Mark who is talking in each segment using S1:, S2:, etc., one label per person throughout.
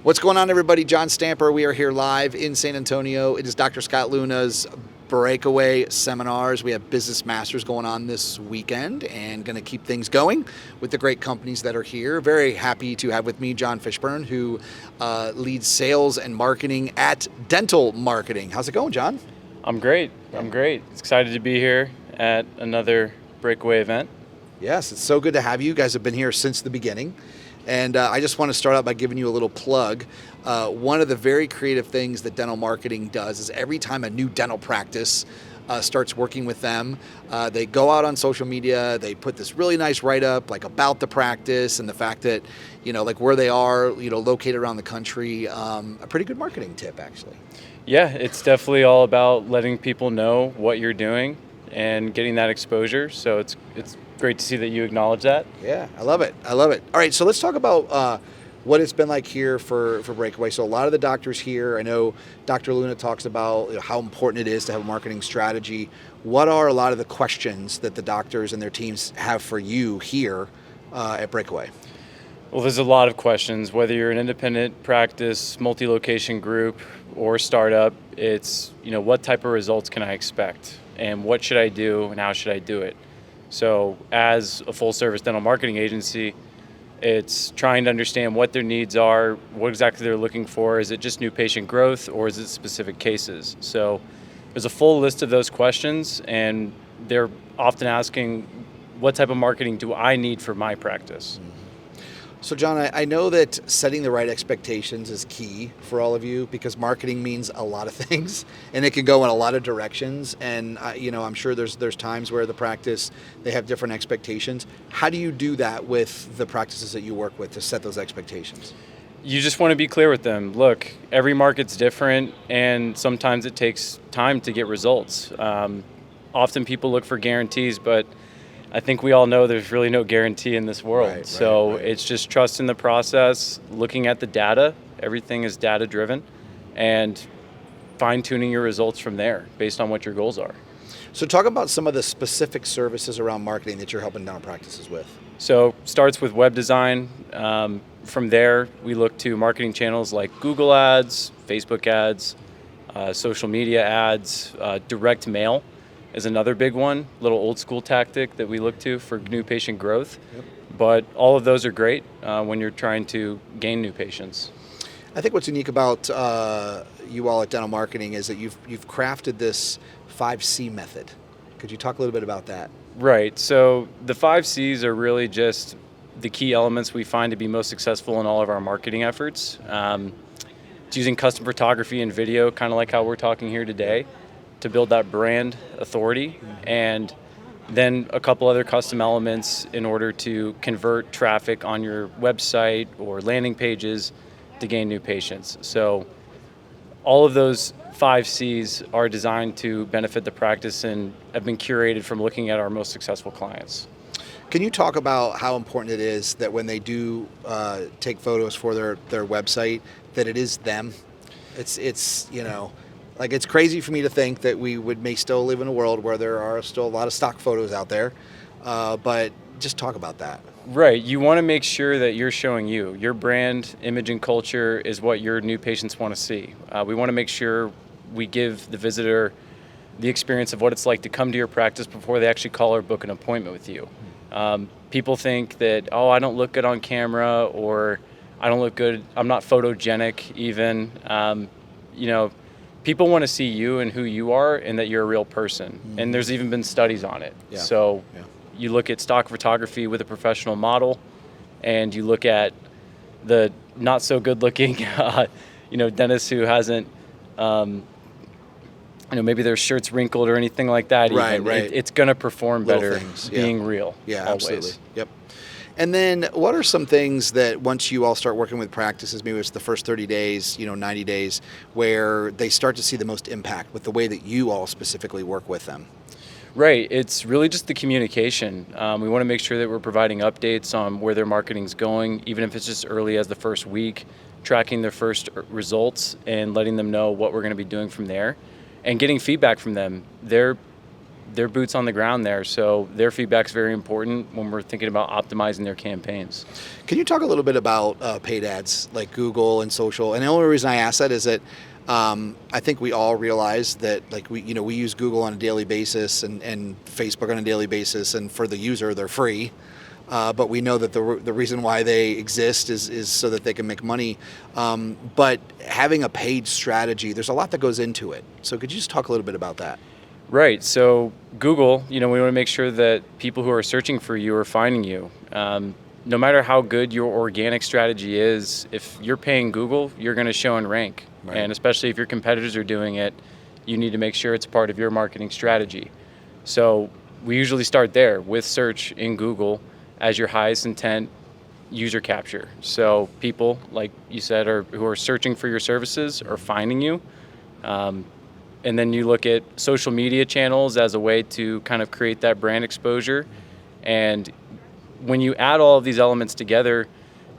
S1: What's going on, everybody? John Stamper. We are here live in San Antonio. It is Dr. Scott Luna's Breakaway Seminars. We have Business Masters going on this weekend and going to keep things going with the great companies that are here. Very happy to have with me John Fishburne, who leads sales and marketing at Dental Marketing. How's it going, John?
S2: I'm great. Excited to be here at another Breakaway event.
S1: Yes, it's so good to have you. You guys have been here since the beginning. And I just want to start out by giving you a little plug. One of the very creative things that dental marketing does is every time a new dental practice starts working with them, they go out on social media, they put this really nice write-up like about the practice and the fact that, like where they are, located around the country. A pretty good marketing tip, actually.
S2: Yeah, it's definitely all about letting people know what you're doing and getting that exposure. So it's great to see that you acknowledge that.
S1: Yeah, I love it. All right, so let's talk about what it's been like here for Breakaway. So a lot of the doctors here, I know Dr. Luna talks about how important it is to have a marketing strategy. What are a lot of the questions that the doctors and their teams have for you here at Breakaway?
S2: Well, there's a lot of questions, whether you're an independent practice, multi-location group, or startup. It's, what type of results can I expect? And what should I do and how should I do it? So as a full-service dental marketing agency, it's trying to understand what their needs are, what exactly they're looking for. Is it just new patient growth or is it specific cases? So there's a full list of those questions, and they're often asking, what type of marketing do I need for my practice?
S1: So John, I know that setting the right expectations is key for all of you because marketing means a lot of things and it can go in a lot of directions. And I'm sure there's times where the practice, they have different expectations. How do you do that with the practices that you work with to set those expectations?
S2: You just want to be clear with them. Look, every market's different and sometimes it takes time to get results. Often people look for guarantees, but I think we all know there's really no guarantee in this world. Right. It's just trust in the process, looking at the data. Everything is data driven, and fine-tuning your results from there based on what your goals are.
S1: So talk about some of the specific services around marketing that you're helping dental practices with.
S2: So starts with web design. From there, we look to marketing channels like Google ads, Facebook ads, social media ads, direct mail is another big one, little old school tactic that we look to for new patient growth. Yep. But all of those are great when you're trying to gain new patients.
S1: I think what's unique about you all at Dental Marketing is that you've crafted this 5C method. Could you talk a little bit about that?
S2: Right. So the 5 C's are really just the key elements we find to be most successful in all of our marketing efforts. It's using custom photography and video, kind of like how we're talking here today, to build that brand authority, and then a couple other custom elements in order to convert traffic on your website or landing pages to gain new patients. So all of those 5 C's are designed to benefit the practice and have been curated from looking at our most successful clients.
S1: Can you talk about how important it is that when they do take photos for their website, that it is them? It's crazy for me to think that we may still live in a world where there are still a lot of stock photos out there, but just talk about that.
S2: Right. You want to make sure that you're showing you. Your brand, image, and culture is what your new patients want to see. We want to make sure we give the visitor the experience of what it's like to come to your practice before they actually call or book an appointment with you. People think that, I don't look good on camera, or I don't look good, I'm not photogenic even. People want to see you and who you are and that you're a real person. Mm-hmm. And there's even been studies on it. Yeah. So you look at stock photography with a professional model, and you look at the not so good looking, dentist who hasn't, maybe their shirt's wrinkled or anything like that.
S1: Right.
S2: It's going to perform
S1: Little
S2: better
S1: things,
S2: being real.
S1: Yeah,
S2: always.
S1: Absolutely. Yep. And then what are some things that once you all start working with practices, maybe it's the first 30 days, 90 days, where they start to see the most impact with the way that you all specifically work with them?
S2: Right. It's really just the communication. We want to make sure that we're providing updates on where their marketing's going, even if it's just early as the first week, tracking their first results and letting them know what we're going to be doing from there and getting feedback from them. They're they're boots on the ground there. So their feedback's very important when we're thinking about optimizing their campaigns.
S1: Can you talk a little bit about paid ads like Google and social? And the only reason I ask that is that I think we all realize that we use Google on a daily basis and Facebook on a daily basis, and for the user they're free. But we know that the reason why they exist is so that they can make money. But having a paid strategy, there's a lot that goes into it. So could you just talk a little bit about that?
S2: Right. So Google, we want to make sure that people who are searching for you are finding you. No matter how good your organic strategy is, if you're paying Google, you're going to show and rank. Right. And especially if your competitors are doing it, you need to make sure it's part of your marketing strategy. So we usually start there with search in Google as your highest intent user capture. So people, like you said, who are searching for your services are finding you. And then you look at social media channels as a way to kind of create that brand exposure. And when you add all of these elements together,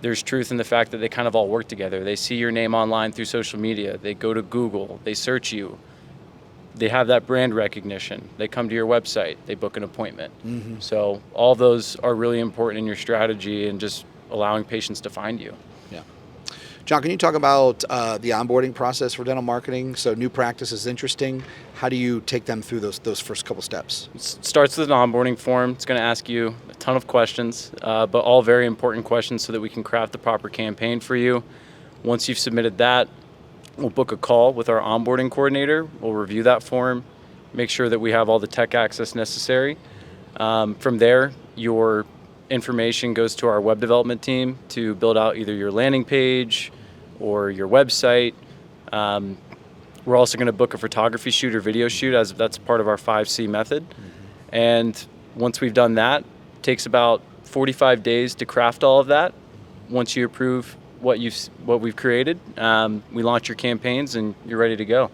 S2: there's truth in the fact that they kind of all work together. They see your name online through social media. They go to Google. They search you. They have that brand recognition. They come to your website. They book an appointment. Mm-hmm. So all those are really important in your strategy and just allowing patients to find you.
S1: Yeah. John, can you talk about the onboarding process for dental marketing? So new practice is interesting. How do you take them through those first couple steps?
S2: It starts with an onboarding form. It's going to ask you a ton of questions, but all very important questions so that we can craft the proper campaign for you. Once you've submitted that, we'll book a call with our onboarding coordinator. We'll review that form, make sure that we have all the tech access necessary. From there, your information goes to our web development team to build out either your landing page or your website. We're also going to book a photography shoot or video shoot, as that's part of our 5C method. Mm-hmm. And once we've done that, it takes about 45 days to craft all of that. Once you approve what we've created, we launch your campaigns and you're ready to go.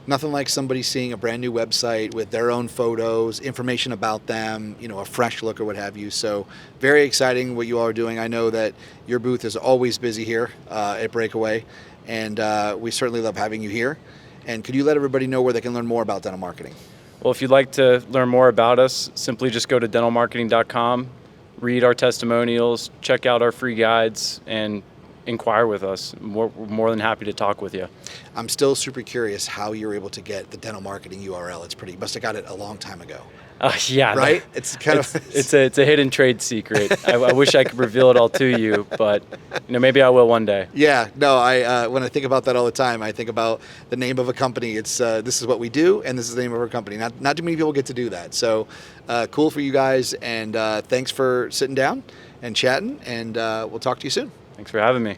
S1: Nothing like somebody seeing a brand new website with their own photos, information about them, a fresh look or what have you. So very exciting what you all are doing. I know that your booth is always busy here at Breakaway, and we certainly love having you here. And could you let everybody know where they can learn more about dental marketing?
S2: Well, if you'd like to learn more about us, simply just go to dentalmarketing.com, read our testimonials, check out our free guides, and inquire with us. We're more than happy to talk with you.
S1: I'm still super curious how you're able to get the dental marketing URL. You must have got it a long time ago.
S2: Yeah,
S1: right.
S2: It's a hidden trade secret. I wish I could reveal it all to you, but maybe I will one day.
S1: Yeah, no. I when I think about that all the time, I think about the name of a company. It's this is what we do, and this is the name of our company. Not too many people get to do that. So cool for you guys, and thanks for sitting down and chatting. And we'll talk to you soon.
S2: Thanks for having me.